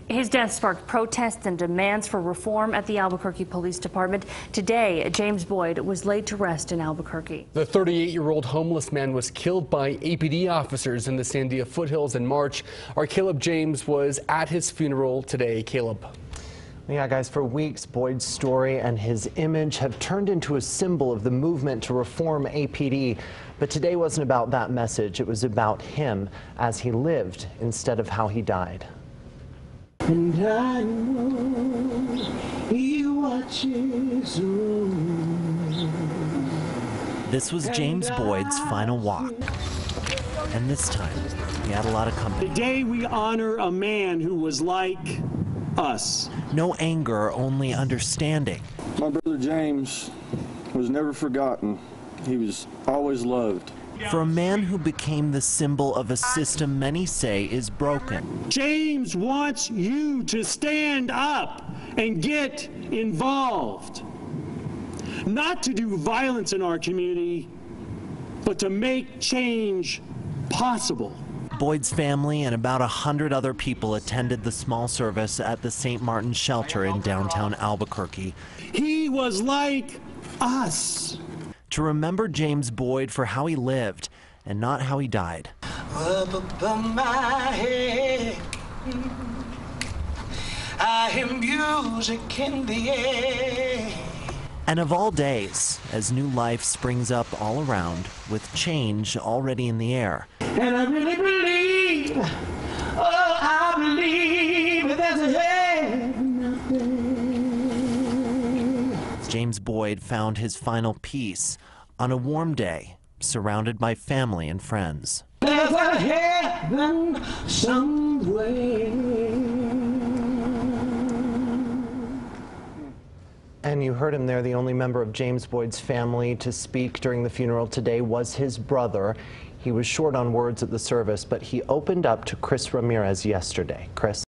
His death sparked protests and demands for reform at the Albuquerque Police Department. Today, James Boyd was laid to rest in Albuquerque. The 38-year-old homeless man was killed by APD officers in the Sandia foothills in March. Our Caleb James was at his funeral today. Caleb. Yeah, guys, for weeks, Boyd's story and his image have turned into a symbol of the movement to reform APD. But today wasn't about that message. It was about him as he lived instead of how he died. And I know he watches over. This was James Boyd's final walk. And this time, he had a lot of company. Today we honor a man who was like us. No anger, only understanding. My brother James was never forgotten. He was always loved. For a man who became the symbol of a system many say is broken. James wants you to stand up and get involved. Not to do violence in our community, but to make change possible. Boyd's family and about 100 other people attended the small service at the St. Martin's shelter in downtown Albuquerque. He was like us. To remember James Boyd for how he lived and not how he died. Up above my head, I hear music in the air. And of all days, as new life springs up all around, with change already in the air. And I really believe, oh, I believe that there's a heaven out there. James Boyd found his final peace on a warm day, surrounded by family and friends. There's a heaven somewhere. And you heard him there. The only member of James Boyd's family to speak during the funeral today was his brother. He was short on words at the service, but he opened up to Chris Ramirez yesterday. Chris.